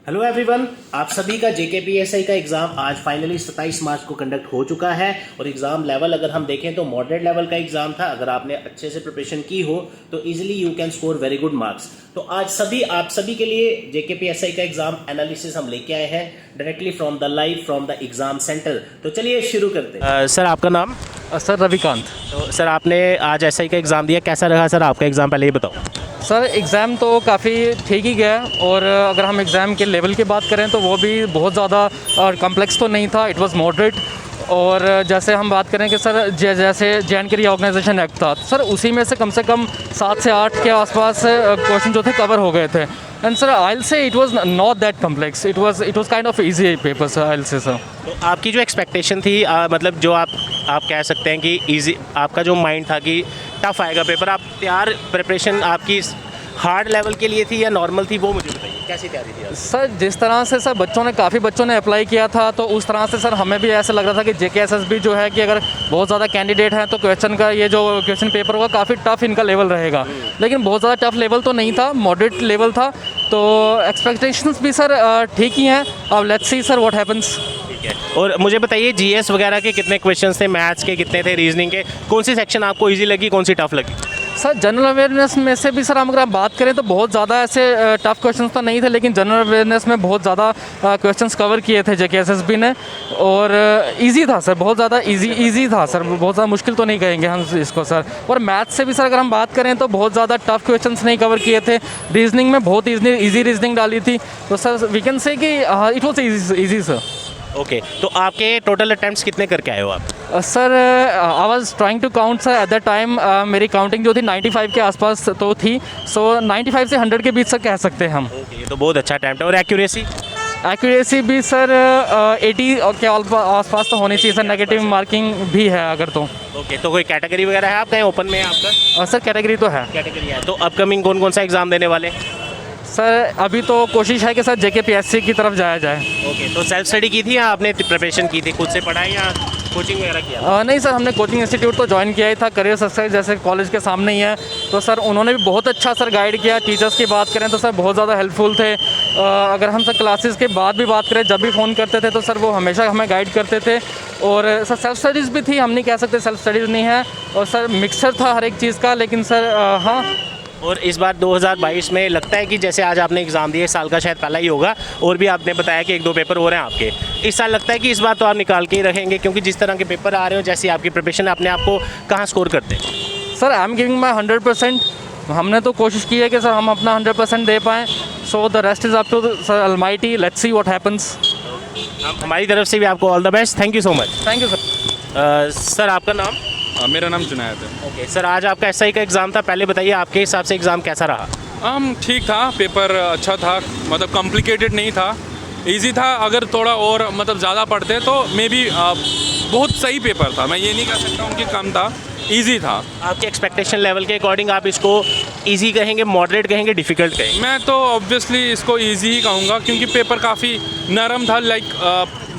Hello everyone, आप सभी का जेकेपीएसआई का एग्ज़ाम आज फाइनली 27 मार्च को कंडक्ट हो चुका है। और एग्ज़ाम लेवल अगर हम देखें तो मॉडरेट लेवल का एग्ज़ाम था। अगर आपने अच्छे से प्रिपरेशन की हो तो easily you can score very good marks. तो आज आप सभी के लिए जेकेपीएसआई का एग्ज़ाम एनालिसिस हम लेके आए हैं directly from the live from the exam centre. तो चलिए शुरू करते हैं। सर आपका नाम? सर रविकांत। तो सर आपने आज एसआई का एग्ज़ाम दिया, कैसा रहा सर आपका एग्ज़ाम, पहले ये बताओ। सर एग्ज़ाम तो काफ़ी ठीक ही गया और अगर हम एग्ज़ाम के लेवल की बात करें तो वो भी बहुत ज़्यादा कॉम्प्लेक्स तो नहीं था, इट वाज मॉडरेट। और जैसे हम बात करें कि सर जैसे जे.एन.के रीऑर्गेनाइजेशन एक्ट था सर, उसी में से कम 7 से 8 के आसपास क्वेश्चन जो थे कवर हो गए थे। And sir I will say it was not that complex, it was kind of easy paper sir, I will say sir. तो आपकी जो एक्सपेक्टेशन थी मतलब जो आप कह सकते हैं कि इजी, आपका जो माइंड था कि टफ आएगा पेपर, आप तैयार, प्रिपरेशन आपकी हार्ड लेवल के लिए थी या नॉर्मल थी, वो मुझे बताइए कैसी तैयारी थी आप? सर जिस तरह से सर काफ़ी बच्चों ने अप्लाई किया था तो उस तरह से सर हमें भी ऐसा लग रहा था कि जेकेएसएसबी जो है कि अगर बहुत ज़्यादा कैंडिडेट हैं तो क्वेश्चन का ये जो क्वेश्चन पेपर होगा काफ़ी टफ इनका लेवल रहेगा। लेकिन बहुत ज़्यादा टफ लेवल तो नहीं था, मॉडरेट लेवल था। तो एक्सपेक्टेशंस भी सर ठीक ही हैं। अब let's see sir what happens. ठीक है, और मुझे बताइए जीएस वगैरह के कितने क्वेश्चंस थे, मैथ्स के कितने थे, रीजनिंग के कौन सी सेक्शन आपको ईजी लगी, कौन सी टफ लगी? सर जनरल अवेयरनेस में से भी सर हम अगर आप बात करें तो बहुत ज़्यादा ऐसे टफ क्वेश्चंस तो नहीं थे, लेकिन जनरल अवेयरनेस में बहुत ज़्यादा क्वेश्चंस कवर किए थे जेकेएसएसबी ने। और इजी था सर, बहुत ज़्यादा इजी था सर, बहुत ज़्यादा मुश्किल तो नहीं कहेंगे हम इसको सर। और मैथ्स से भी सर अगर हम बात करें तो बहुत ज़्यादा टफ क्वेश्चंस नहीं कवर किए थे। रीजनिंग में बहुत ईजी रीजनिंग डाली थी। तो सर वी कैन से कि it was easy sir. Okay, तो आपके टोटल अटेम्प्ट्स कितने करके आए हो आप? Sir I was trying to count sir at the time, मेरी काउंटिंग जो थी 95 के आसपास तो थी। सो 95 से 100 के बीच सर कह सकते हैं हम। ओके, ये तो बहुत अच्छा अटेम्प्ट है। और एक्यूरेसी भी सर 80 के आसपास तो होनी चाहिए सर, नेगेटिव मार्किंग भी है अगर तो। ओके, तो कोई कैटेगरी वगैरह है आप, कहीं ओपन में है आपका? सर कैटेगरी तो है। कैटेगरी है। तो अपकमिंग कौन कौन सा एग्ज़ाम देने वाले? सर अभी तो कोशिश है कि सर जेकेपीएससी की तरफ जाया जाए। ओके, तो सेल्फ स्टडी की थी या आपने प्रिपरेशन की थी, खुद से पढ़ा है या कोचिंग वगैरह किया? नहीं सर, हमने कोचिंग इंस्टीट्यूट तो ज्वाइन किया ही था, करियर सक्सेस जैसे कॉलेज के सामने ही है। तो सर उन्होंने भी बहुत अच्छा सर गाइड किया। टीचर्स की बात करें तो सर बहुत ज़्यादा हेल्पफुल थे। अगर हम सर क्लासेस के बाद भी बात करें, जब भी फ़ोन करते थे तो सर वो हमेशा हमें गाइड करते थे। और सर सेल्फ स्टडीज़ भी थी, हम नहीं कह सकते सेल्फ स्टडीज़ नहीं है। और सर मिक्सचर था हर एक चीज़ का, लेकिन सर हाँ। और इस बार 2022 में लगता है कि जैसे आज आपने एग्ज़ाम दिए, इस साल का शायद पहला ही होगा, और भी आपने बताया कि 1-2 पेपर हो रहे हैं आपके, इस साल लगता है कि इस बार तो आप निकाल के ही रहेंगे, क्योंकि जिस तरह के पेपर आ रहे हो, जैसी आपकी प्रिपरेशन, अपने आप को कहाँ स्कोर करते हैं? Sir I am giving my 100%। हमने तो कोशिश की है कि सर हम अपना 100% दे पाएँ। So the rest is up to sir almighty, let's see what happens. हमारी तरफ से भी आपको all the best. Thank you so much. Thank you sir. Sir आपका नाम? मेरा नाम जुनैद है। ओके सर, आज आपका एसआई का एग्ज़ाम था, पहले बताइए आपके हिसाब से एग्ज़ाम कैसा रहा? ठीक था, पेपर अच्छा था, मतलब कॉम्प्लिकेटेड नहीं था, इजी था। अगर थोड़ा और मतलब ज़्यादा पढ़ते तो मे बी बहुत सही पेपर था। मैं ये नहीं कह सकता हूँ कि कम था, इजी था। आपके एक्सपेक्टेशन लेवल के अकॉर्डिंग आप इसको इजी कहेंगे, मॉडरेट कहेंगे, डिफ़िकल्ट कहेंगे? मैं तो ऑब्वियसली इसको इजी ही कहूँगा, क्योंकि पेपर काफ़ी नरम था, लाइक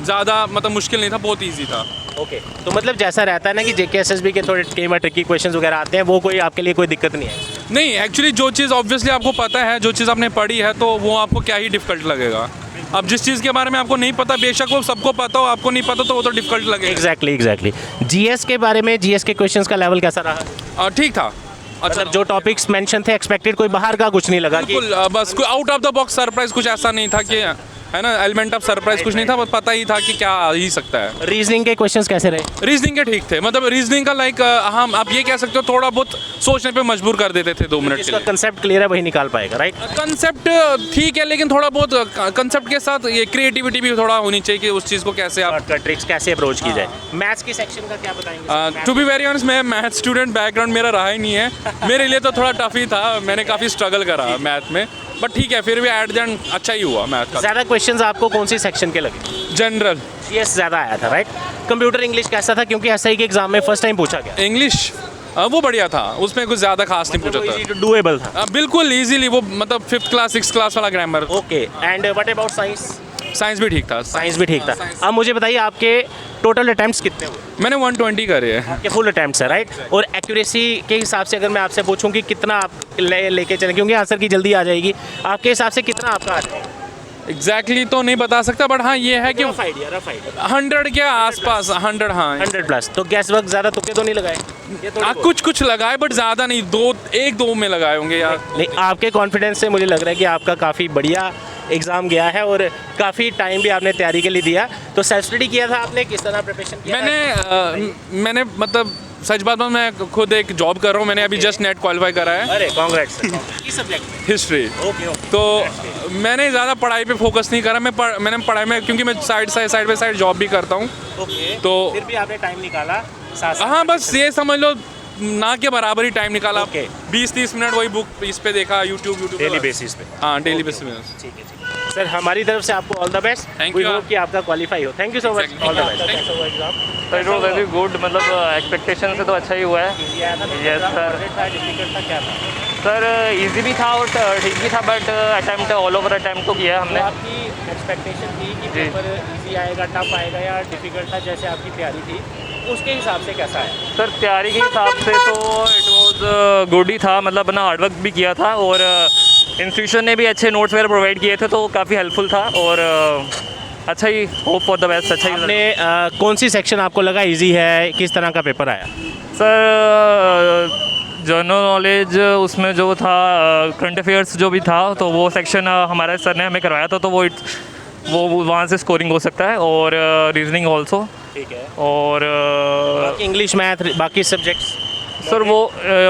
ज़्यादा मतलब मुश्किल नहीं था, बहुत ईजी था। ओके, तो मतलब जैसा रहता है ना कि जेकेएसएसबी के थोड़े कई बार ट्रिकी क्वेश्चंस वगैरह आते हैं, वो कोई आपके लिए कोई दिक्कत नहीं है? नहीं, एक्चुअली जो चीज़ ऑब्वियसली आपको पता है, जो चीज़ आपने पढ़ी है, तो वो आपको क्या ही डिफ़िकल्ट लगेगा। अब जिस चीज़ के बारे में आपको नहीं पता, बेशक वो सबको पता हो, आपको नहीं पता तो वो तो डिफ़िकल्ट लगेगा। एग्जैक्टली। जीएस के बारे में, जीएस के क्वेश्चंस का लेवल कैसा रहा? ठीक था। अच्छा, जो टॉपिक्स मेंशन थे एक्सपेक्टेड, कोई बाहर का कुछ नहीं लगा? बिल्कुल, बस कोई out of the box surprise कुछ ऐसा नहीं था कि, है ना, एलिमेंट ऑफ सरप्राइज कुछ नहीं था, बस पता ही था कि क्या आ ही सकता है। रीजनिंग के क्वेश्चंस कैसे रहे? रीजनिंग के ठीक थे, मतलब रीजनिंग का लाइक हम आप ये कह सकते हो थोड़ा बहुत सोचने पे मजबूर कर देते थे 2 मिनट के जिसका लिए। कंसेप्ट क्लियर है वही निकाल पाएगा, राइट? कंसेप्ट ठीक है, लेकिन थोड़ा बहुत कंसेप्ट के साथ ये क्रिएटिविटी भी थोड़ा होनी चाहिए कि उस चीज़ को कैसे आप ट्रिक्स कैसे अप्रोच की जाए। मैथ्स की सेक्शन का क्या बताएंगे? टू बी वेरी ऑनेस्ट, मैं मैथ स्टूडेंट, बैकग्राउंड मेरा रहा ही नहीं है। मेरे लिए तो थोड़ा टफ ही था, मैंने काफ़ी स्ट्रगल करा मैथ में, बट ठीक है, फिर भी एट द एंड अच्छा ही हुआ मैथ का। ज़्यादा क्वेश्चंस आपको कौन सी सेक्शन के लगे? जनरल। जीएस ज़्यादा आया था, राइट? कंप्यूटर इंग्लिश कैसा था, क्योंकि एसआई के एग्जाम में फर्स्ट टाइम पूछा गया? इंग्लिश वो बढ़िया था, उसमें कुछ ज़्यादा खास नहीं पूछा था, डूएबल था। बिल्कुल इजीली, वो मतलब 5th क्लास 6th क्लास वाला grammar. Okay, and what about science? Science भी ठीक था। साइंस भी ठीक था। अब मुझे बताइए आपके टोटल अटेम्प्ट्स कितने हुए? मैंने 120 करे हैं। आपके फुल अटेम्प्ट्स है, राइट? और एक्यूरेसी के हिसाब से अगर मैं आपसे पूछूं कि कितना आप लेके चलें, क्योंकि आंसर की जल्दी आ जाएगी, आपके हिसाब से कितना आपका आ जाएगा? एग्जैक्टली तो नहीं बता सकता, बट हाँ ये है कि रफ आइडिया 100 के आसपास, 100 हाँ। 100+। तो गैस वर्क ज़्यादा तुक्के तो नहीं लगाए? ये थोड़ी बहुत। कुछ लगाए बट ज़्यादा नहीं, 1-2 में लगाए होंगे यार। नहीं, आपके कॉन्फिडेंस से मुझे लग रहा है कि आपका काफ़ी बढ़िया एग्ज़ाम गया है और काफ़ी टाइम भी आपने तैयारी के लिए दिया। तो सेल्फ स्टडी किया था आपने, किस तरह प्रिपरेशन किया था? मैंने मतलब सच बात में मैं खुद एक जॉब कर रहा हूँ, मैंने अभी जस्ट नेट क्वालिफाई करा है, अरे कांग्रेट्स। किस सब्जेक्ट? हिस्ट्री। ओके। तो मैंने ज़्यादा पढ़ाई पे फोकस नहीं करा, मैंने पढ़ाई में, क्योंकि मैं साइड बाय साइड जॉब भी करता हूँ। ओके, तो फिर भी आपने टाइम निकाला साथ? हाँ, बस ये समझ लो ना के बराबर ही टाइम निकाला। Okay. 20-30 मिनट वही बुक इस पे देखा, यूट्यूब डेली बेसिस पे? हाँ, डेली बेसिस में। ठीक है। सर, हमारी तरफ से आपको all the best. Thank we you. Hope कि आपका क्वालिफाई हो। Thank you so much. Exactly. All the best. Thank you. कैसा हुआ exam? Sir it was very good, मतलब एक्सपेक्टेशन से तो अच्छा ही हुआ है। Yes, sir. डिफिकल्ट था, क्या था? सर इजी भी था और ठीक भी था, but attempt all over attempt तो किया तो हमने। आपकी एक्सपेक्टेशन थी कि जी। पेपर इजी आएगा, टफ आएगा या डिफिकल्ट था, जैसे आपकी तैयारी थी उसके हिसाब से कैसा है? सर तैयारी के हिसाब से तो इट वॉज गुड ही था, मतलब अपना हार्डवर्क भी किया था और इंस्टीट्यूशन ने भी अच्छे नोट्स वगैरह प्रोवाइड किए थे, तो काफ़ी हेल्पफुल था और अच्छा ही, होप फॉर द बेस्ट। अच्छा ही आपने कौन सी सेक्शन आपको लगा इजी है, किस तरह का पेपर आया? सर जनरल नॉलेज उसमें जो था, करंट अफेयर्स जो भी था, तो वो सेक्शन हमारे सर ने हमें करवाया था, तो वो वहाँ से स्कोरिंग हो सकता है, और रीजनिंग ऑल्सो, ठीक है। और इंग्लिश, मैथ, बाकी सब्जेक्ट्स? सर वो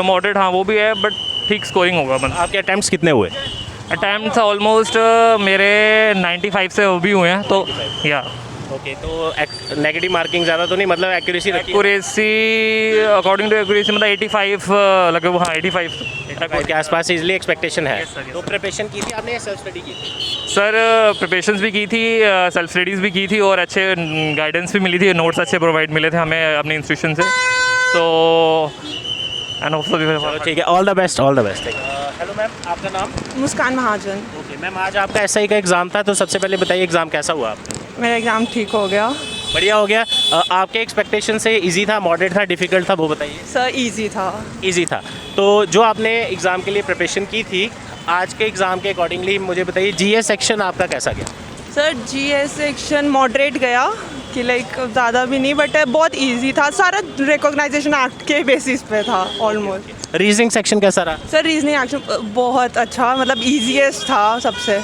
मॉडरेट, हाँ वो भी है, बट ठीक स्कोरिंग होगा। मतलब आपके अटेम्प्ट्स कितने हुए? अटैम्प्ट ऑलमोस्ट मेरे 95 से भी हुए हैं, तो या ओके। तो नेगेटिव मार्किंग ज़्यादा तो नहीं, मतलब एक्यूरेसी रखी है? एक्यूरेसी अकॉर्डिंग टू एक्यूरेसी मतलब 85 लगे, हाँ 85 के आसपास इजली एक्सपेक्टेशन है। Yes, sir, yes, तो प्रिपरेशन की थी आपने या सेल्फ स्टडी की थी? सर प्रिपरेशंस भी की थी, सेल्फ स्टडीज़ भी की थी, और अच्छे गाइडेंस भी मिली थी, नोट्स अच्छे प्रोवाइड मिले थे हमें अपने इंस्टीट्यूशन से, तो एंड चलो ठीक है, all the best, all the best. Hello ma'am, आपका नाम? मुस्कान महाजन। ओके मैम, आज आपका एसआई का एग्ज़ाम था, तो सबसे पहले बताइए एग्ज़ाम कैसा हुआ आपका? मेरा एग्ज़ाम ठीक हो गया। बढ़िया हो गया। आपके एक्सपेक्टेशन से इजी था, मॉडरेट था, डिफिकल्ट था, वो बताइए। सर इजी था। इजी था। तो जो आपने एग्ज़ाम के लिए प्रिपरेशन की थी, आज के एग्ज़ाम के अकॉर्डिंगली मुझे बताइए जीएस सेक्शन आपका कैसा गया? सर जीएस सेक्शन मॉडरेट गया, कि लाइक ज़्यादा भी नहीं, बट बहुत इजी था, सारा रिकॉग्नाइजेशन एक्ट के बेसिस पे था ऑलमोस्ट। रीजनिंग सेक्शन कैसा रहा? सर रीजनिंग एक्शन बहुत अच्छा, मतलब ईजीएस्ट था सबसे।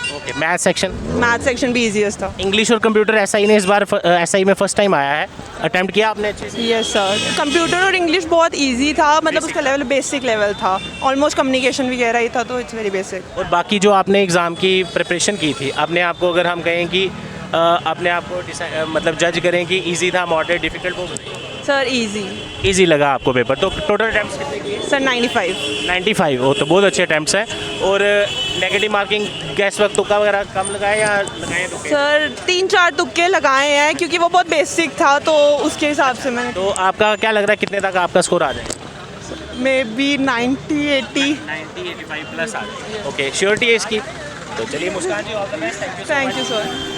Okay. Math section? Math section भी ईजीएस्ट था। इंग्लिश और कंप्यूटर एसआई ने इस बार एसआई में फर्स्ट टाइम आया है, अटेम्प्ट किया आपने अच्छे से? यस सर, कंप्यूटर और इंग्लिश बहुत इजी था, मतलब उसका लेवल बेसिक लेवल था, ऑलमोस्ट कम्युनिकेशन वगैरह ही था, तो इट्स वेरी बेसिक। और बाकी जो आपने एग्ज़ाम की प्रिपरेशन की थी, अपने आप को अगर हम कहें कि अपने आप को मतलब जज करें कि इजी था, मॉडरेट, डिफिकल्ट, वो बताइए। Sir easy. इजी लगा आपको पेपर? तो टोटल अटैम्प्ट्स कितने किए? सर 95। 95, वो तो बहुत अच्छे अटैम्प्ट्स हैं। और नेगेटिव मार्किंग, गैस वक्त तुक्का वगैरह कम लगाए या लगाए तुक्के? सर 3-4 तुक्के लगाए हैं, क्योंकि वो बहुत बेसिक था, तो उसके हिसाब से मैंने। तो आपका क्या लग रहा है कितने तक आपका स्कोर आ जाए? May be 90-80। 90-85 प्लस आ जाए। ओके, श्योरिटी है इसकी? तो चलिए Muskan ji, all the best. Thank you sir.